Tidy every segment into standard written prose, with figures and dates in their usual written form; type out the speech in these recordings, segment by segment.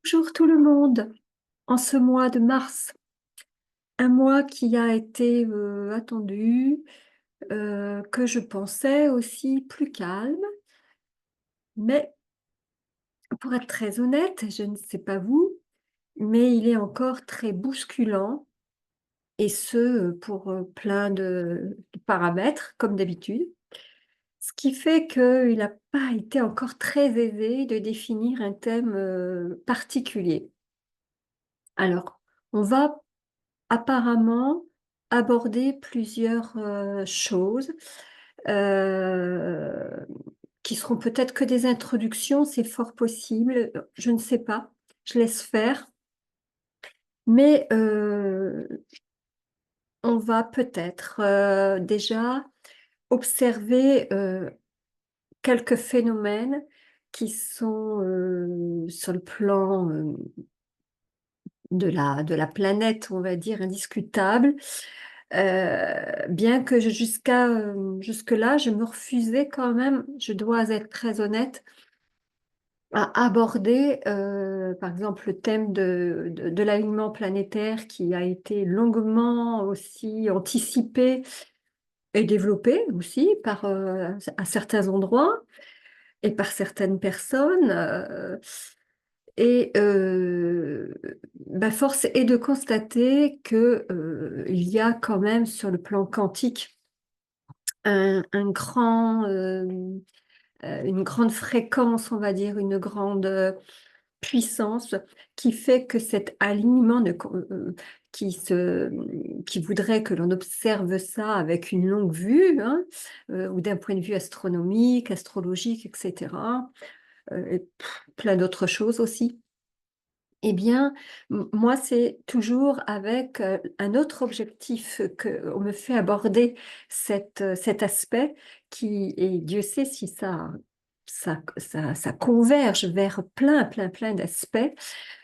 Bonjour tout le monde. En ce mois de mars, un mois qui a été attendu, que je pensais aussi plus calme, mais pour être très honnête, je ne sais pas vous, mais il est encore très bousculant et ce pour plein de paramètres comme d'habitude, ce qui fait qu'il n'a pas été encore très aisé de définir un thème particulier. Alors, on va apparemment aborder plusieurs choses euh, qui seront peut-être que des introductions, c'est fort possible, je ne sais pas, je laisse faire, mais on va peut-être déjà observer quelques phénomènes qui sont sur le plan de la planète, on va dire, indiscutable. Bien que jusque-là, je me refusais quand même, je dois être très honnête, à aborder, par exemple, le thème de l'alignement planétaire qui a été longuement aussi anticipé et développé aussi à certains endroits et par certaines personnes. Force est de constater que, il y a quand même sur le plan quantique une grande fréquence, on va dire, une grande puissance qui fait que cet alignement qui, se, qui voudrait que l'on observe ça avec une longue vue, hein, ou d'un point de vue astronomique, astrologique, etc., et plein d'autres choses aussi. Eh bien, moi, c'est toujours avec un autre objectif qu'on me fait aborder cet aspect et Dieu sait si ça converge vers plein d'aspects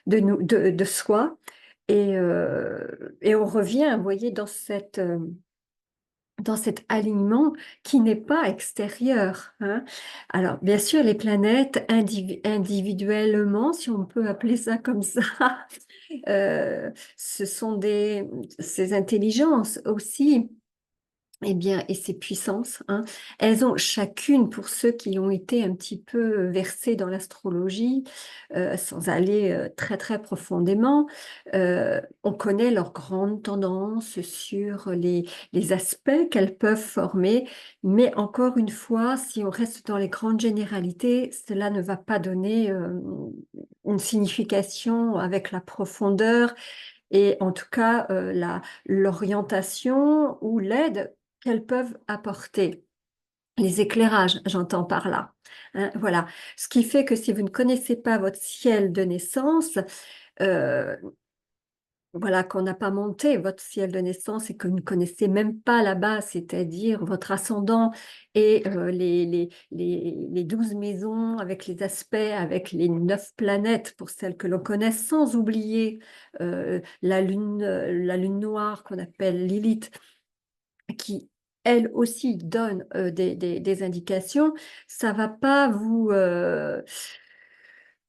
de soi. Et on revient, vous voyez, dans cet alignement qui n'est pas extérieur, hein. Alors, bien sûr, les planètes individuellement, si on peut appeler ça comme ça, ce sont ces intelligences aussi, eh bien, et ces puissances, hein, elles ont chacune, pour ceux qui ont été un petit peu versés dans l'astrologie, sans aller très profondément, on connaît leurs grandes tendances sur les aspects qu'elles peuvent former, mais encore une fois, si on reste dans les grandes généralités, cela ne va pas donner une signification avec la profondeur et en tout cas l'orientation ou l'aide qu'elles peuvent apporter. Les éclairages, j'entends par là. Hein, voilà. Ce qui fait que si vous ne connaissez pas votre ciel de naissance, euh, voilà, qu'on n'a pas monté votre ciel de naissance et que vous ne connaissez même pas la base, c'est-à-dire votre ascendant et les 12 maisons avec les aspects, avec les 9 planètes pour celles que l'on connaît, sans oublier la lune noire qu'on appelle Lilith, qui elle aussi donne des indications, ça va pas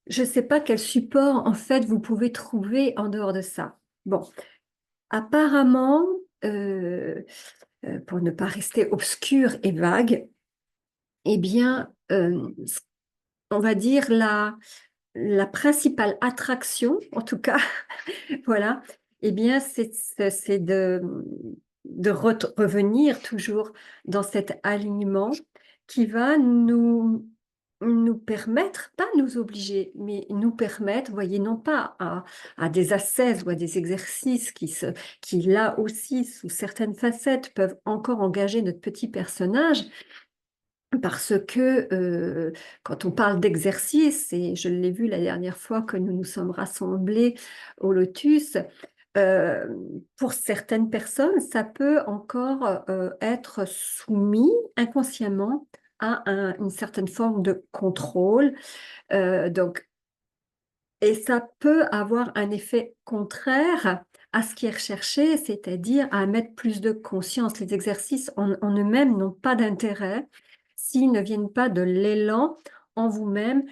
je ne sais pas quel support en fait vous pouvez trouver en dehors de ça. Bon, apparemment, euh, pour ne pas rester obscur et vague, eh bien, on va dire la principale attraction, en tout cas, voilà, eh bien, c'est de revenir toujours dans cet alignement qui va nous permettre, pas nous obliger, mais nous permettre, voyez, non pas à des ascèses ou à des exercices qui, là aussi, sous certaines facettes, peuvent encore engager notre petit personnage, parce que quand on parle d'exercice, et je l'ai vu la dernière fois que nous nous sommes rassemblés au Lotus, euh, pour certaines personnes, ça peut encore être soumis inconsciemment à une certaine forme de contrôle. Donc, et ça peut avoir un effet contraire à ce qui est recherché, c'est-à-dire à mettre plus de conscience. Les exercices en eux-mêmes n'ont pas d'intérêt s'ils ne viennent pas de l'élan en vous-même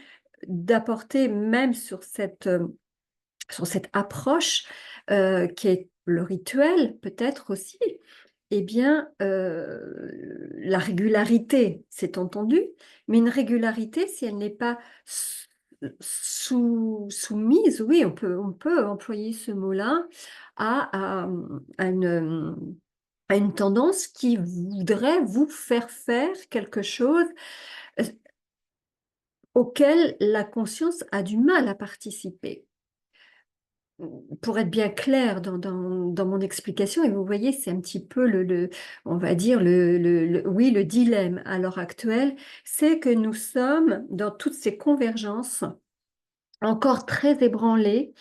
d'apporter même sur cette sur cette approche qui est le rituel, peut-être aussi, eh bien, la régularité, c'est entendu, mais une régularité, si elle n'est pas soumise, oui, on peut employer ce mot-là, à à une tendance qui voudrait vous faire faire quelque chose euh, auquel la conscience a du mal à participer. Pour être bien clair dans mon explication, et vous voyez, c'est un petit peu on va dire, oui, le dilemme à l'heure actuelle, c'est que nous sommes dans toutes ces convergences encore très ébranlées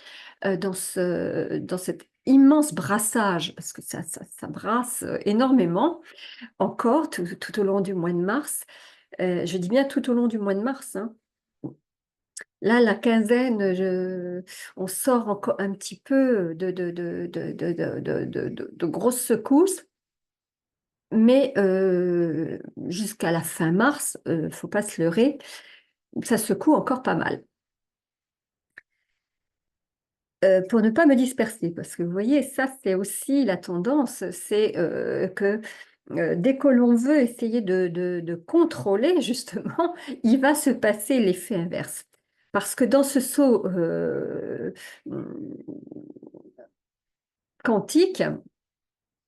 dans cet immense brassage, parce que ça brasse énormément encore tout au long du mois de mars. Je dis bien tout au long du mois de mars, hein. Là, la quinzaine, on sort encore un petit peu de grosses secousses, mais jusqu'à la fin mars, il ne faut pas se leurrer, ça secoue encore pas mal. Pour ne pas me disperser, parce que vous voyez, ça c'est aussi la tendance, c'est que dès que l'on veut essayer de contrôler, justement, il va se passer l'effet inverse. Parce que dans ce saut quantique,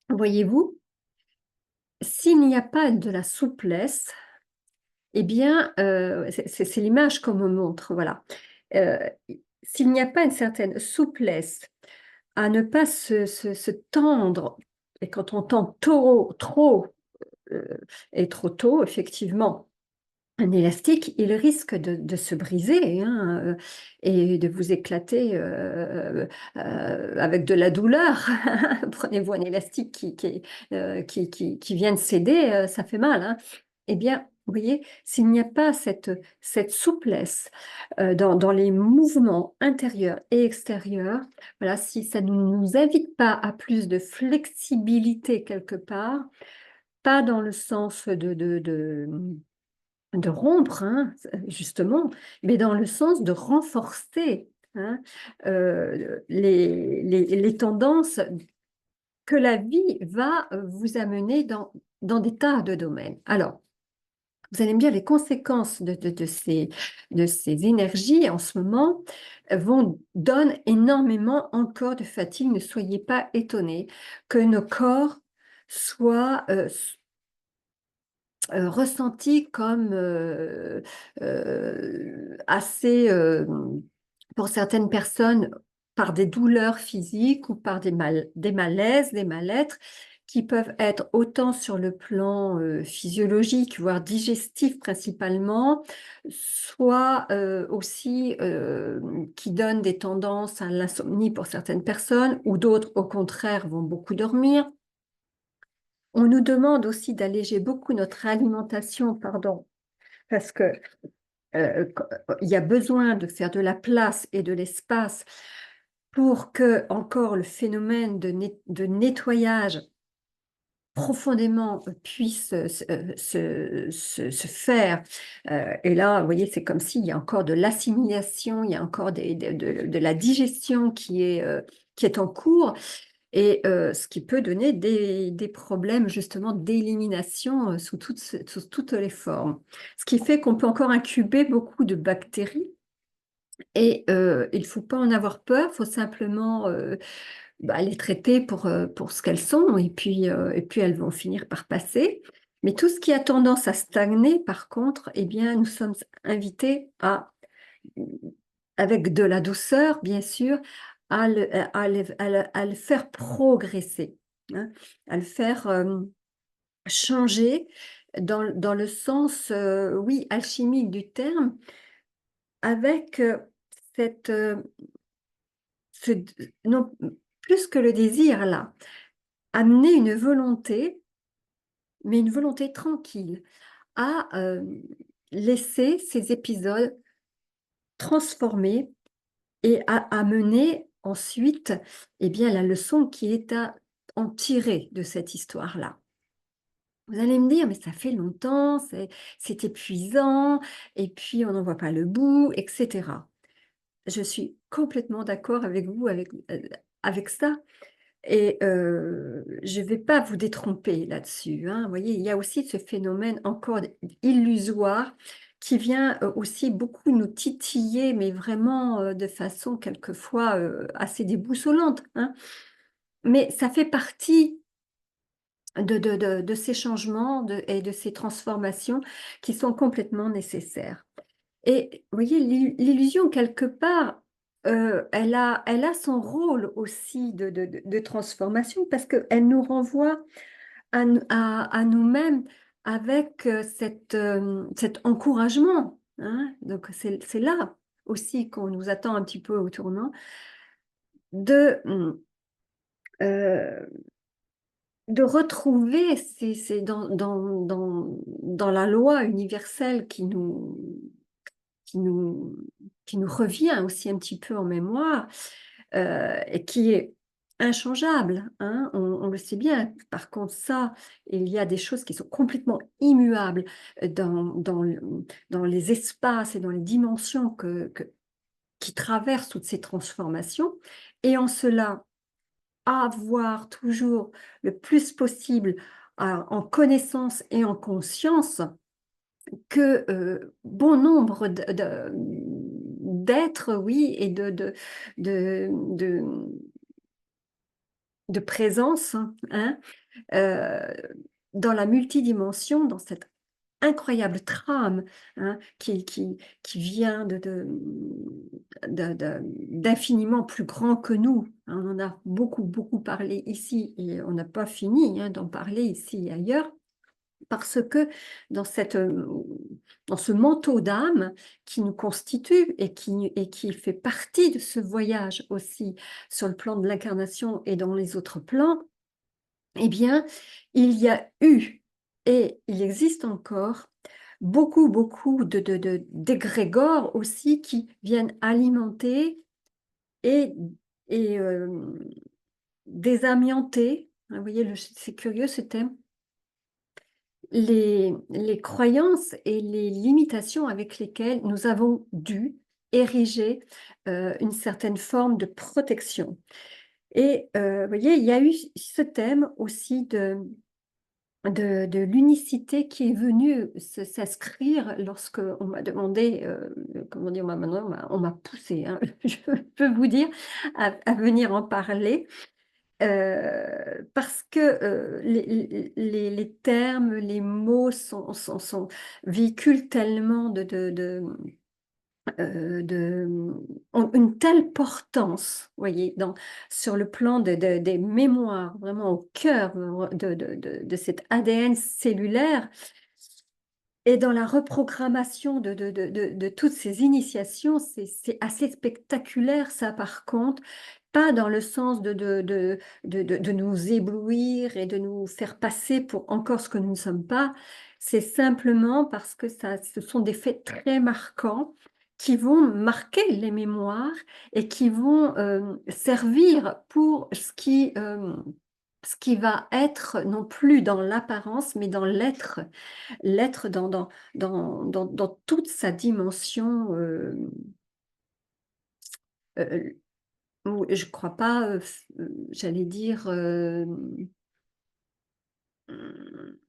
voyez-vous, s'il n'y a pas de la souplesse, eh bien, c'est l'image qu'on me montre, voilà. Euh, S'il n'y a pas une certaine souplesse à ne pas se tendre, et quand on tend trop euh, et trop tôt, effectivement, un élastique, il risque de se briser, hein, et de vous éclater avec de la douleur. Prenez-vous un élastique qui vient de céder, ça fait mal, hein. Eh bien, vous voyez, s'il n'y a pas cette souplesse dans les mouvements intérieurs et extérieurs, voilà, si ça ne nous invite pas à plus de flexibilité quelque part, pas dans le sens de rompre, hein, justement, mais dans le sens de renforcer, hein, les tendances que la vie va vous amener dans des tas de domaines. Alors, vous allez me dire, les conséquences de ces énergies en ce moment donnent énormément encore de fatigue. Ne soyez pas étonnés que nos corps soient ressenti comme assez, pour certaines personnes, par des douleurs physiques ou par des malaises, des mal-être, qui peuvent être autant sur le plan physiologique, voire digestif principalement, soit aussi qui donnent des tendances à l'insomnie pour certaines personnes, ou d'autres, au contraire, vont beaucoup dormir. On nous demande aussi d'alléger beaucoup notre alimentation, pardon, parce que il y a besoin de faire de la place et de l'espace pour que encore le phénomène de nettoyage profondément puisse se faire. Et là, vous voyez, c'est comme s'il y a encore de l'assimilation, il y a encore de la digestion qui est en cours. Et ce qui peut donner des problèmes justement d'élimination sous toutes les formes. Ce qui fait qu'on peut encore incuber beaucoup de bactéries et il ne faut pas en avoir peur, il faut simplement les traiter pour ce qu'elles sont et puis elles vont finir par passer. Mais tout ce qui a tendance à stagner, par contre, eh bien, nous sommes invités avec de la douceur, bien sûr, à le faire progresser, hein, à le faire changer dans le sens, oui, alchimique du terme, avec cette, ce, non, plus que le désir là, amener une volonté, mais une volonté tranquille, à laisser ces épisodes transformer et à mener ensuite eh bien, la leçon qui est à en tirer de cette histoire-là. Vous allez me dire, mais ça fait longtemps, c'est épuisant, et puis on n'en voit pas le bout, etc. je suis complètement d'accord avec vous, avec ça. Et je ne vais pas vous détromper là-dessus, hein. Vous voyez, il y a aussi ce phénomène encore illusoire qui vient aussi beaucoup nous titiller, mais vraiment de façon quelquefois assez déboussolante, hein. Mais ça fait partie de ces changements et de ces transformations qui sont complètement nécessaires. Et vous voyez, l'illusion, quelque part, elle a son rôle aussi de transformation parce qu'elle nous renvoie à nous-mêmes avec cet encouragement, hein. Donc, c'est là aussi qu'on nous attend un petit peu au tournant de, euh, de retrouver dans la loi universelle qui nous, qui nous revient aussi un petit peu en mémoire et qui est inchangeable, hein, on le sait bien. Par contre, ça, il y a des choses qui sont complètement immuables dans les espaces et dans les dimensions qui traversent toutes ces transformations. Et en cela, avoir toujours le plus possible en connaissance et en conscience que bon nombre d'êtres, oui, et de, de présence, hein, euh, dans la multidimension, dans cette incroyable trame, hein, qui vient d'infiniment plus grand que nous. On en a beaucoup, beaucoup parlé ici et on n'a pas fini, hein, d'en parler ici et ailleurs. Parce que dans dans ce manteau d'âme qui nous constitue et qui fait partie de ce voyage aussi sur le plan de l'incarnation et dans les autres plans, eh bien, il y a eu et il existe encore beaucoup, beaucoup d'égrégores aussi qui viennent alimenter et, et désamianter. Vous voyez, c'est curieux ce thème, les croyances et les limitations avec lesquelles nous avons dû ériger une certaine forme de protection. Et vous voyez, il y a eu ce thème aussi de l'unicité qui est venue s'inscrire lorsque on m'a demandé, comment dire, on m'a poussé, hein, je peux vous dire, à venir en parler. Parce que les termes, les mots véhiculent tellement ont une telle portance, voyez, sur le plan des mémoires, vraiment au cœur de cet ADN cellulaire, et dans la reprogrammation de toutes ces initiations, c'est assez spectaculaire, ça, par contre, pas dans le sens de nous éblouir et de nous faire passer pour encore ce que nous ne sommes pas. C'est simplement parce que ce sont des faits très marquants qui vont marquer les mémoires et qui vont servir pour ce qui va être non plus dans l'apparence, mais dans l'être dans toute sa dimension, euh, je ne crois pas, j'allais dire,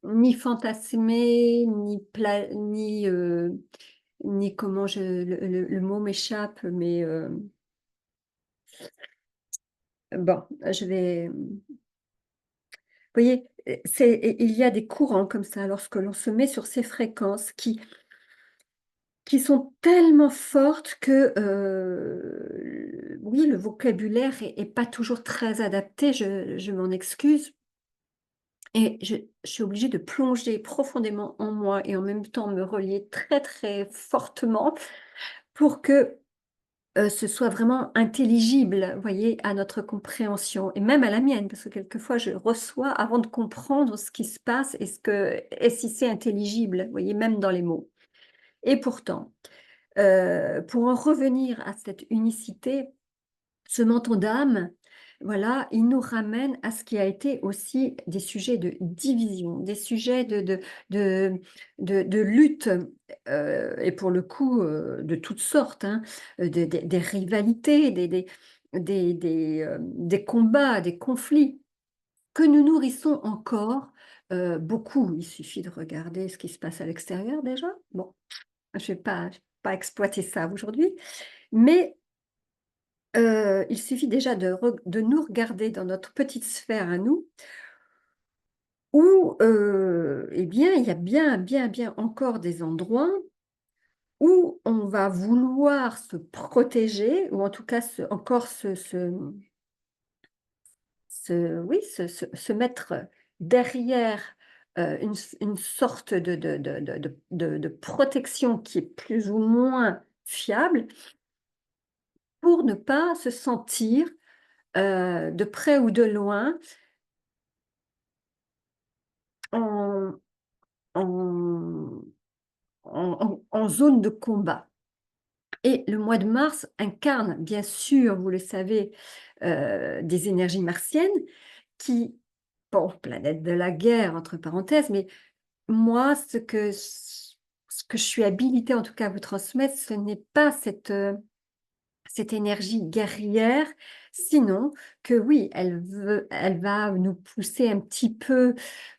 ni fantasmé, ni comment le mot m'échappe, mais bon, je vais. Vous voyez, il y a des courants comme ça lorsque l'on se met sur ces fréquences qui sont tellement fortes que, oui, le vocabulaire est pas toujours très adapté, je m'en excuse. Et je suis obligée de plonger profondément en moi et en même temps me relier très, très fortement pour que ce soit vraiment intelligible, vous voyez, à notre compréhension et même à la mienne, parce que quelquefois je reçois avant de comprendre ce qui se passe et si c'est intelligible, vous voyez, même dans les mots. Et pourtant, pour en revenir à cette unicité, ce manteau d'âme, voilà, il nous ramène à ce qui a été aussi des sujets de division, des sujets de, de lutte, et pour le coup, de toutes sortes, hein, des rivalités, des combats, des conflits que nous nourrissons encore beaucoup. Il suffit de regarder ce qui se passe à l'extérieur déjà. Bon, je ne vais pas exploiter ça aujourd'hui, mais il suffit déjà de nous regarder dans notre petite sphère à nous, où eh bien, il y a bien encore des endroits où on va vouloir se protéger, ou en tout cas encore oui, se mettre derrière une sorte de protection qui est plus ou moins fiable pour ne pas se sentir de près ou de loin en, en, en zone de combat. Et le mois de mars incarne, bien sûr, vous le savez, des énergies martiennes qui, bon, planète de la guerre, entre parenthèses, mais moi, ce que je suis habilitée en tout cas à vous transmettre, ce n'est pas cette énergie guerrière, sinon que oui, elle va nous pousser un petit peu,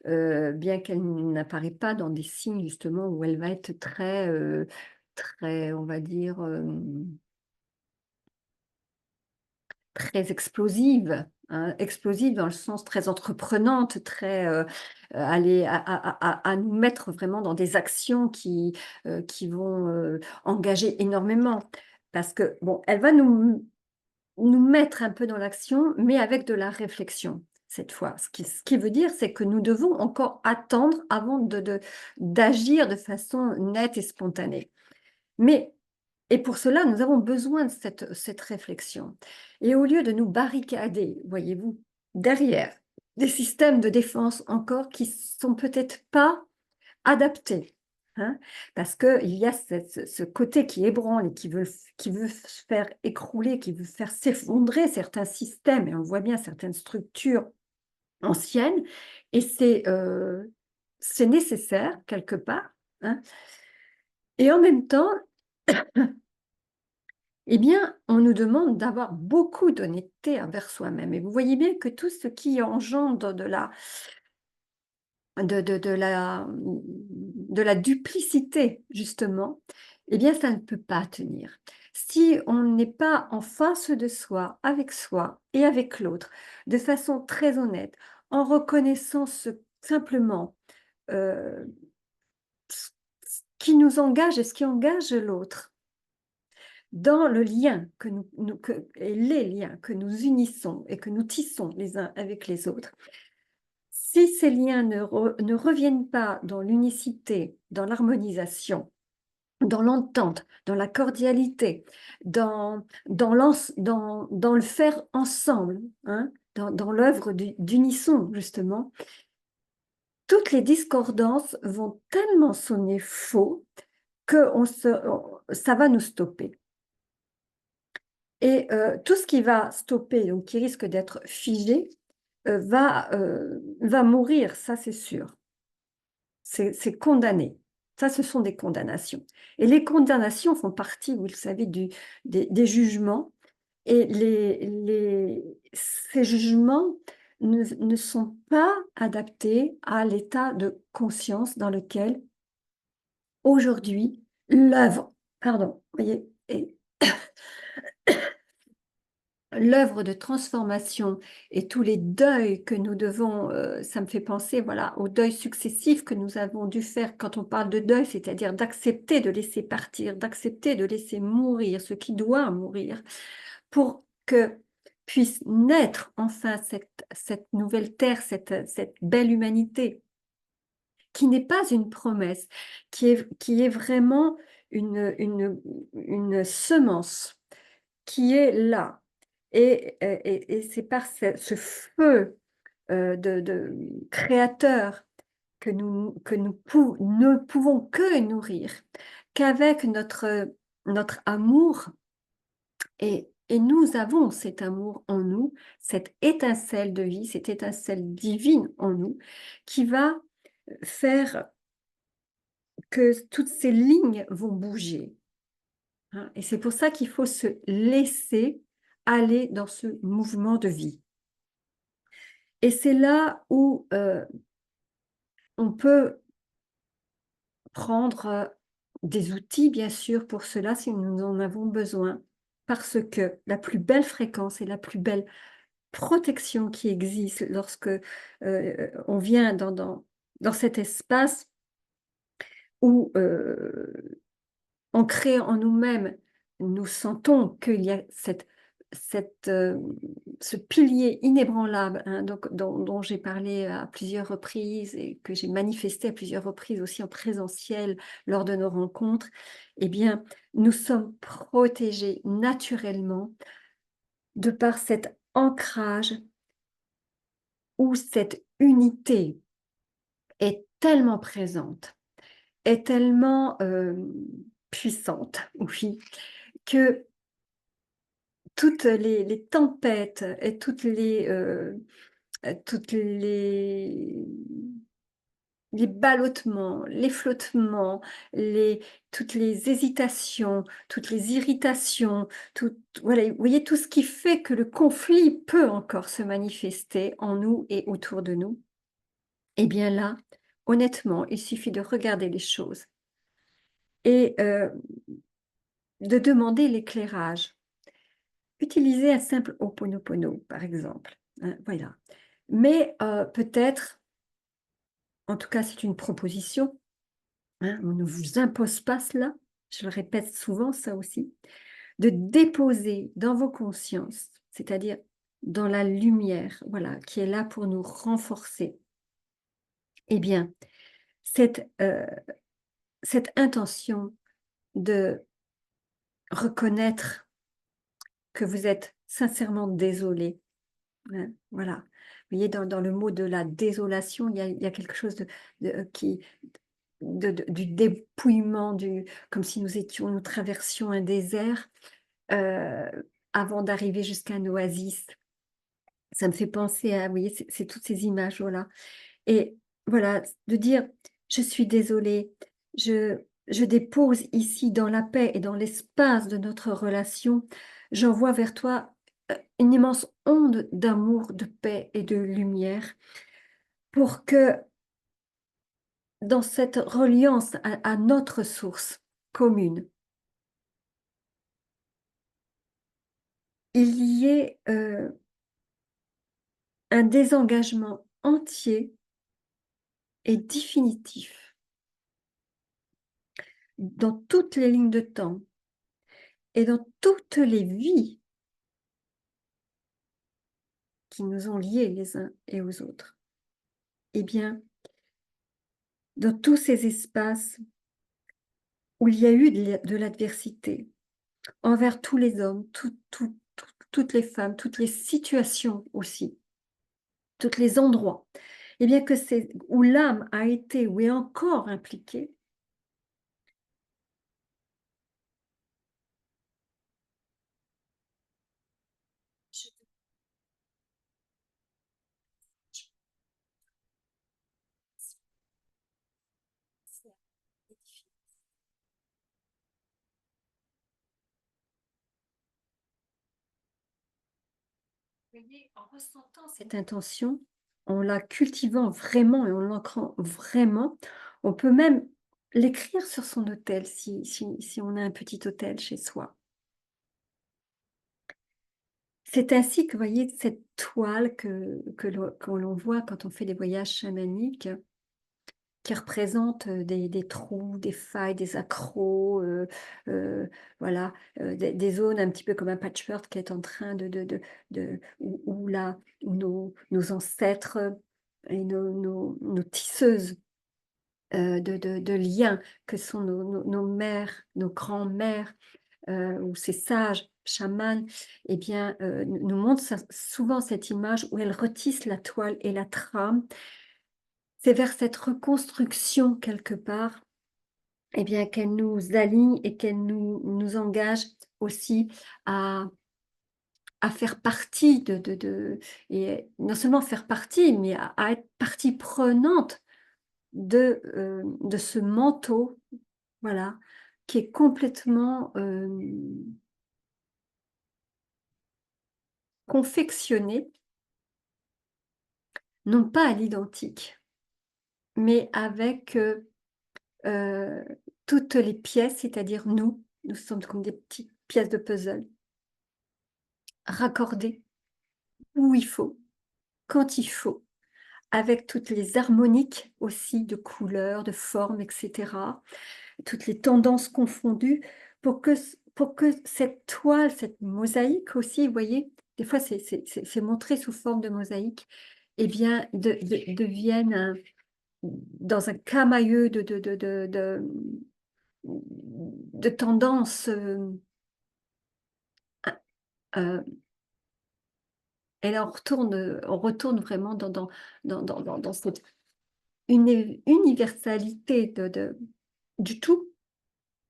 bien qu'elle n'apparaît pas dans des signes justement où elle va être très, on va dire, très explosive, hein, explosive dans le sens très entreprenante, très aller à nous mettre vraiment dans des actions qui vont engager énormément. Parce que, bon, elle va nous mettre un peu dans l'action, mais avec de la réflexion cette fois. Ce qui veut dire, c'est que nous devons encore attendre avant d'agir de façon nette et spontanée. Mais et pour cela, nous avons besoin de cette réflexion. Et au lieu de nous barricader, voyez-vous, derrière des systèmes de défense encore qui sont peut-être pas adaptés, hein, parce qu'il y a ce côté qui ébranle et qui veut se faire écrouler, qui veut faire s'effondrer certains systèmes, et on voit bien certaines structures anciennes, et c'est nécessaire quelque part, hein. Et en même temps, eh bien, on nous demande d'avoir beaucoup d'honnêteté envers soi-même. Et vous voyez bien que tout ce qui engendre de la duplicité, justement, eh bien, ça ne peut pas tenir. Si on n'est pas en face de soi et avec l'autre, de façon très honnête, en reconnaissant simplement euh, ce qui nous engage et ce qui engage l'autre, dans le lien et les liens que nous unissons et que nous tissons les uns avec les autres, si ces liens ne reviennent pas dans l'unicité, dans l'harmonisation, dans l'entente, dans la cordialité, dans le faire ensemble, hein, dans l'œuvre d'unisson, justement, toutes les discordances vont tellement sonner faux que ça va nous stopper. Et tout ce qui va stopper, donc qui risque d'être figé, va mourir, ça c'est sûr. C'est condamné. Ça, ce sont des condamnations. Et les condamnations font partie, vous le savez, des jugements. Et ces jugements ne sont pas adaptés à l'état de conscience dans lequel, aujourd'hui, l'œuvre, pardon, voyez, l'œuvre de transformation et tous les deuils que nous devons, ça me fait penser voilà, aux deuils successifs que nous avons dû faire quand on parle de deuil, c'est-à-dire d'accepter de laisser partir, d'accepter de laisser mourir ce qui doit mourir, pour que puisse naître enfin cette nouvelle terre, cette belle humanité, qui n'est pas une promesse, qui est vraiment une semence qui est là. Et c'est par ce feu de créateur que nous ne pouvons que nourrir, qu'avec notre amour et Et nous avons cet amour en nous, cette étincelle de vie, cette étincelle divine en nous, qui va faire que toutes ces lignes vont bouger, hein. Et c'est pour ça qu'il faut se laisser aller dans ce mouvement de vie. Et c'est là où on peut prendre des outils, bien sûr, pour cela, si nous en avons besoin, parce que la plus belle fréquence et la plus belle protection qui existe lorsque on vient dans cet espace où on crée en nous-mêmes, nous sentons qu'il y a ce pilier inébranlable, hein, dont j'ai parlé à plusieurs reprises et que j'ai manifesté à plusieurs reprises aussi en présentiel lors de nos rencontres. Eh bien, nous sommes protégés naturellement de par cet ancrage où cette unité est tellement présente, est tellement puissante, oui, que toutes les tempêtes et toutes les ballottements, les flottements, toutes les hésitations, toutes les irritations, voilà, vous voyez tout ce qui fait que le conflit peut encore se manifester en nous et autour de nous. Eh bien là, honnêtement, il suffit de regarder les choses et de demander l'éclairage. Utilisez un simple Ho'oponopono, par exemple, hein, voilà. Mais peut-être, en tout cas c'est une proposition, hein, on ne vous impose pas cela, je le répète souvent ça aussi, de déposer dans vos consciences, c'est-à-dire dans la lumière, voilà, qui est là pour nous renforcer, eh bien, cette intention de reconnaître que vous êtes sincèrement désolé, hein, voilà. Vous voyez, dans le mot de la désolation, il y a quelque chose du dépouillement, comme si nous traversions un désert euh, avant d'arriver jusqu'à un oasis. Ça me fait penser à, vous voyez, c'est toutes ces images, voilà. Et voilà, de dire, je suis désolée, je dépose ici dans la paix et dans l'espace de notre relation, j'envoie vers toi une immense onde d'amour, de paix et de lumière pour que dans cette reliance à notre source commune, il y ait un désengagement entier et définitif dans toutes les lignes de temps et dans toutes les vies qui nous ont liés les uns et aux autres. Eh bien, dans tous ces espaces où il y a eu de l'adversité envers tous les hommes, toutes les femmes, toutes les situations aussi, tous les endroits, eh bien que c'est où l'âme a été ou est encore impliquée, voyez, en ressentant cette intention, en la cultivant vraiment et en l'ancrant vraiment, on peut même l'écrire sur son autel si on a un petit autel chez soi. C'est ainsi que, vous voyez, cette toile que l'on voit quand on fait des voyages chamaniques, qui représente des trous, des failles, des accros, voilà, des zones un petit peu comme un patchwork qui est en train où nos ancêtres et nos tisseuses de liens, que sont nos mères, nos grands-mères, ou ces sages chamans, eh bien, nous montrent souvent cette image où elles retissent la toile et la trame. C'est vers cette reconstruction quelque part, eh bien, qu'elle nous aligne et qu'elle nous engage aussi à faire partie et non seulement faire partie, mais à être partie prenante de ce manteau, voilà, qui est complètement confectionné, non pas à l'identique, mais avec euh, toutes les pièces, c'est-à-dire nous sommes comme des petites pièces de puzzle, raccordées où il faut, quand il faut, avec toutes les harmoniques aussi de couleurs, de formes, etc., toutes les tendances confondues, pour que cette toile, cette mosaïque aussi, vous voyez, des fois c'est montré sous forme de mosaïque, eh bien, devienne dans un camailleux de tendances, euh, et là on retourne vraiment dans cette universalité du tout,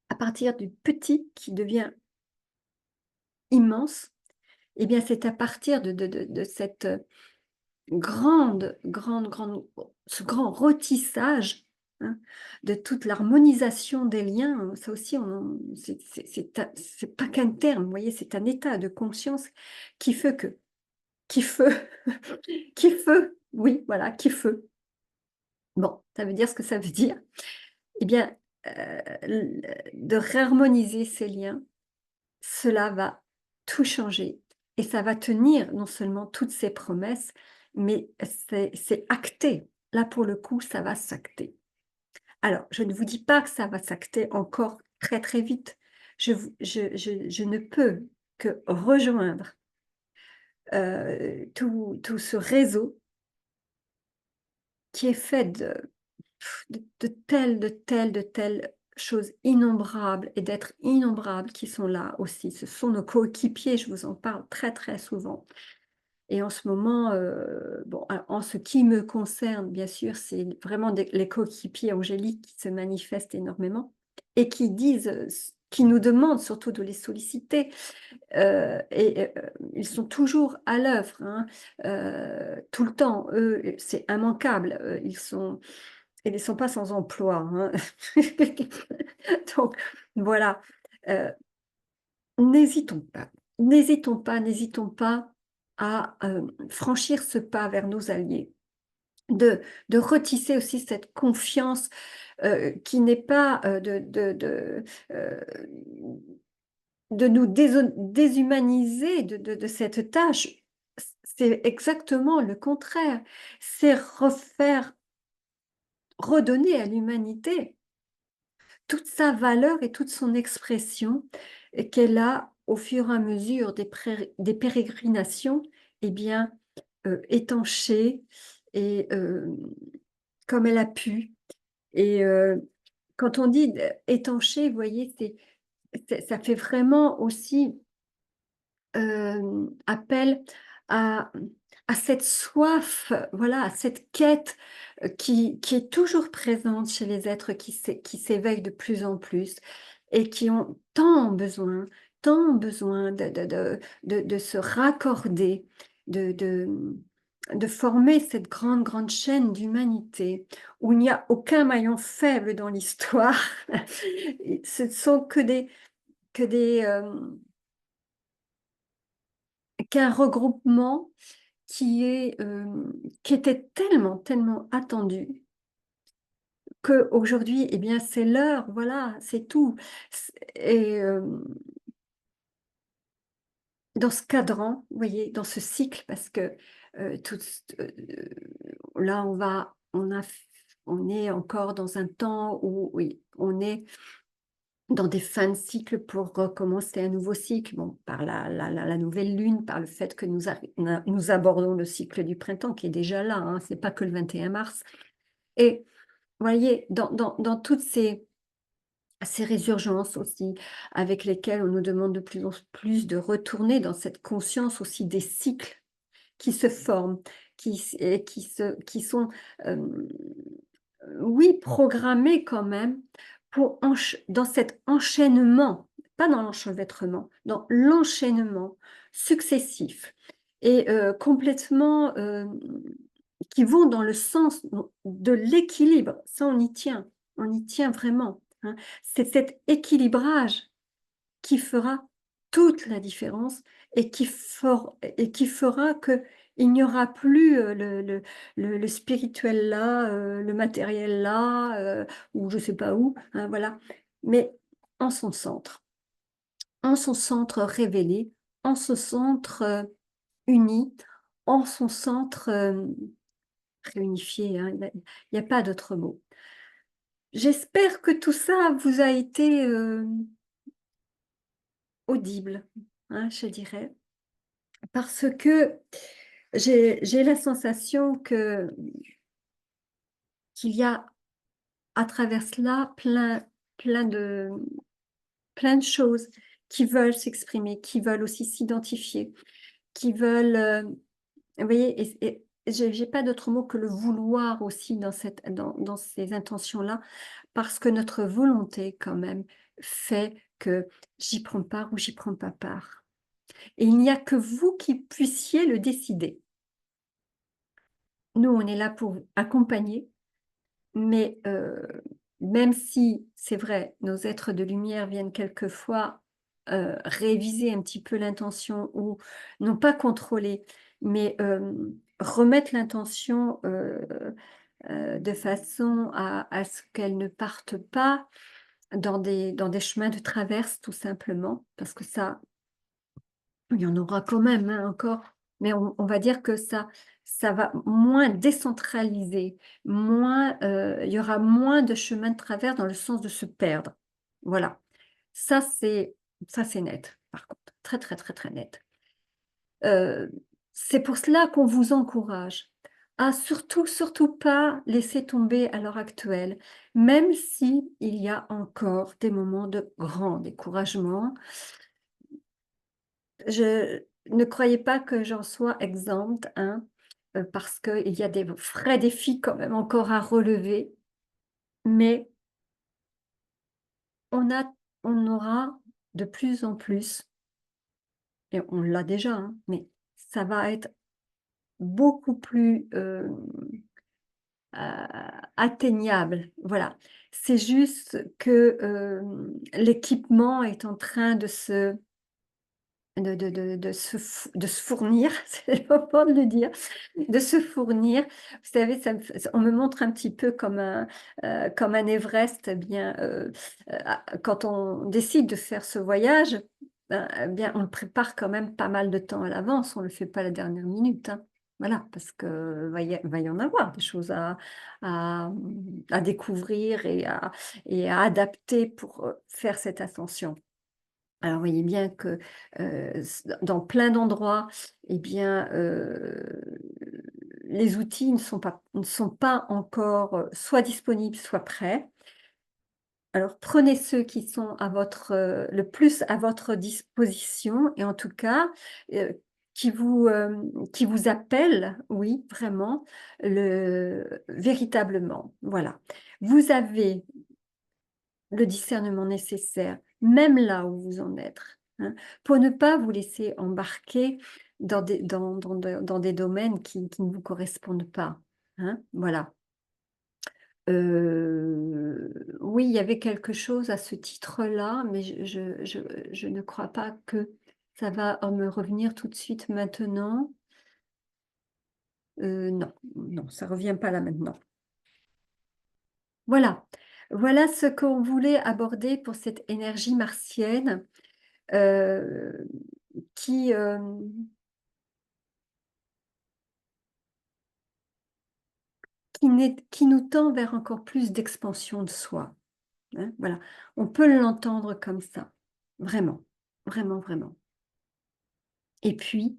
à partir du petit qui devient immense. Eh bien, c'est à partir de cette ce grand retissage, hein, de toute l'harmonisation des liens. Ça aussi, c'est pas qu'un terme, vous voyez, c'est un état de conscience qui fait que, qui fait, qui fait, oui, voilà, qui fait. Bon, ça veut dire ce que ça veut dire. Eh bien, de réharmoniser ces liens, cela va tout changer. Et ça va tenir non seulement toutes ces promesses, mais c'est acté. Là, pour le coup, ça va s'acter. Alors, je ne vous dis pas que ça va s'acter encore très, très vite. Je ne peux que rejoindre tout ce réseau qui est fait de telles choses innombrables et d'êtres innombrables qui sont là aussi. Ce sont nos coéquipiers, je vous en parle très très souvent. Et en ce moment, bon, en ce qui me concerne, bien sûr, c'est vraiment les coéquipiers angéliques qui se manifestent énormément et qui disent, qui nous demandent surtout de les solliciter. Ils sont toujours à l'œuvre, hein, tout le temps. Eux, c'est immanquable. Ils ne sont pas sans emploi, hein. Donc, voilà. Euh, N'hésitons pas, n'hésitons pas à franchir ce pas vers nos alliés, de retisser aussi cette confiance qui n'est pas euh, de nous déshumaniser de cette tâche. C'est exactement le contraire. C'est redonner à l'humanité toute sa valeur et toute son expression qu'elle a au fur et à mesure des pérégrinations, eh bien, étanchée et comme elle a pu. Et quand on dit étanchée, vous voyez, ça fait vraiment aussi appel à, à cette soif, voilà, à cette quête qui est toujours présente chez les êtres qui s'éveillent de plus en plus et qui ont tant besoin de se raccorder, de, de, de former cette grande chaîne d'humanité où il n'y a aucun maillon faible dans l'histoire. Ce ne sont que des, qu'un regroupement qui était tellement attendu qu'aujourd'hui, eh bien, c'est l'heure, voilà, c'est tout. Et dans ce cadran, vous voyez, dans ce cycle, parce que tout, euh, là, on est encore dans un temps où, oui, on est dans des fins de cycle pour recommencer un nouveau cycle, bon, par la nouvelle lune, par le fait que nous abordons le cycle du printemps qui est déjà là, hein, c'est pas que le 21 mars. Et vous voyez, dans toutes ces résurgences aussi, avec lesquelles on nous demande de plus en plus de retourner dans cette conscience aussi des cycles qui se forment, qui sont, euh, oui, programmés quand même dans cet enchaînement. pas dans l'enchevêtrement, dans l'enchaînement successif et complètement qui vont dans le sens de l'équilibre. Ça, on y tient vraiment, hein. C'est cet équilibrage qui fera toute la différence et qui fera que il n'y aura plus le spirituel là, le matériel là, ou je ne sais pas où, hein, voilà. Mais en son centre, en son centre révélé, en son centre uni, en son centre réunifié, hein, il n'y a pas d'autre mot. J'espère que tout ça vous a été audible, hein, je dirais, parce que j'ai la sensation qu'il y a à travers cela plein de, plein de choses qui veulent s'exprimer, qui veulent aussi s'identifier, qui veulent, vous voyez, et j'ai pas d'autre mot que le vouloir aussi dans ces intentions-là, parce que notre volonté quand même fait que j'y prends part ou j'y prends pas part. Et il n'y a que vous qui puissiez le décider. Nous, on est là pour accompagner, mais même si, c'est vrai, nos êtres de lumière viennent quelquefois réviser un petit peu l'intention ou non pas contrôler, mais remettre l'intention de façon à ce qu'elle ne parte pas dans des chemins de traverse, tout simplement, parce que ça, il y en aura quand même, hein, encore, mais on va dire que ça va moins décentraliser, moins, il y aura moins de chemins de travers dans le sens de se perdre. Voilà. Ça, c'est ça, c'est net, par contre, très, très, très, très net. Heu, c'est pour cela qu'on vous encourage à surtout, surtout pas laisser tomber à l'heure actuelle, même si il y a encore des moments de grand découragement. Je ne croyez pas que j'en sois exempte, hein, parce qu'il y a des vrais défis quand même encore à relever, mais on a on aura de plus en plus, et on l'a déjà, hein, mais ça va être beaucoup plus, atteignable. Voilà. C'est juste que, l'équipement est en train de se fournir, c'est le moment de le dire, de se fournir. Vous savez, on me montre un petit peu comme un Everest, eh bien, quand on décide de faire ce voyage, ben, eh bien, on le prépare quand même pas mal de temps à l'avance, on ne le fait pas à la dernière minute, hein. Voilà, parce que va y en avoir des choses à, à découvrir et à adapter pour faire cette ascension. Alors, vous voyez bien que, dans plein d'endroits, eh bien, les outils ne sont pas encore, soit disponibles, soit prêts. Alors, prenez ceux qui sont à votre, le plus à votre disposition et en tout cas, heu, qui vous appellent, oui, vraiment, véritablement, voilà. Vous avez le discernement nécessaire, même là où vous en êtes, hein, pour ne pas vous laisser embarquer dans des domaines qui ne vous correspondent pas, hein, voilà. Oui, il y avait quelque chose à ce titre-là, mais je ne crois pas que ça va me revenir tout de suite maintenant. Non, non, ça revient pas là maintenant. Voilà, voilà ce qu'on voulait aborder pour cette énergie martienne. Heu, qui, qui nous tend vers encore plus d'expansion de soi, hein, voilà. On peut l'entendre comme ça, vraiment, vraiment, vraiment. Et puis,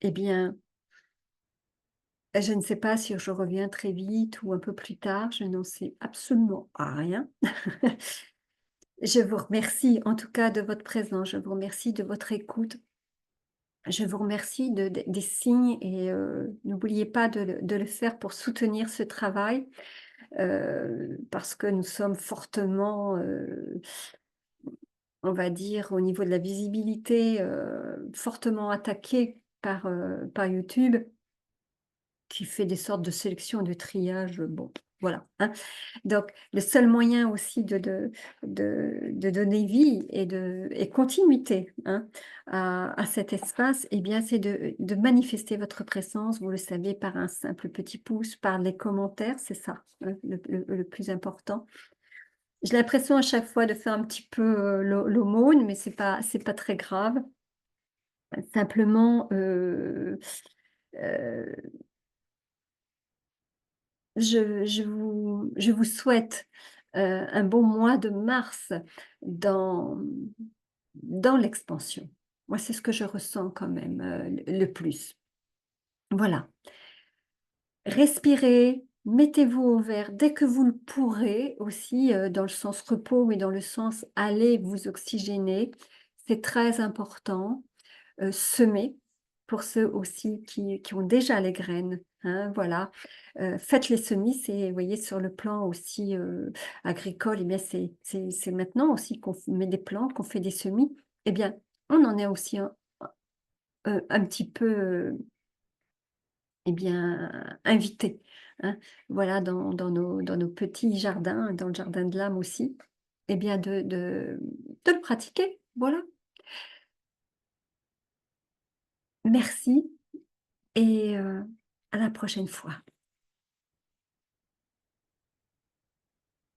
eh bien, je ne sais pas si je reviens très vite ou un peu plus tard, je n'en sais absolument rien. Je vous remercie en tout cas de votre présence, je vous remercie de votre écoute. Je vous remercie des signes et n'oubliez pas de le faire pour soutenir ce travail, parce que nous sommes fortement, on va dire, au niveau de la visibilité, fortement attaqué par YouTube, qui fait des sortes de sélection, de triage, bon, voilà, hein. Donc le seul moyen aussi de donner vie et continuité, hein, à cet espace, eh bien, c'est de manifester votre présence, vous le savez, par un simple petit pouce, par les commentaires, c'est ça, hein, le plus important. J'ai l'impression à chaque fois de faire un petit peu, l'aumône, mais c'est pas très grave. Simplement, heu, je vous souhaite, un bon mois de mars dans dans l'expansion. Moi, c'est ce que je ressens quand même, le plus. Voilà. Respirez, mettez-vous au vert dès que vous le pourrez aussi, dans le sens repos, mais dans le sens allez vous oxygéner. C'est très important. Semer, pour ceux aussi qui ont déjà les graines, hein, voilà. Faites les semis, c'est vous voyez sur le plan aussi, agricole, eh bien c'est maintenant aussi qu'on met des plantes, qu'on fait des semis. Eh bien, on en est aussi un petit peu, eh bien, invités, hein, voilà, dans nos petits jardins, dans le jardin de l'âme aussi, eh bien de le pratiquer, voilà. Merci et à la prochaine fois.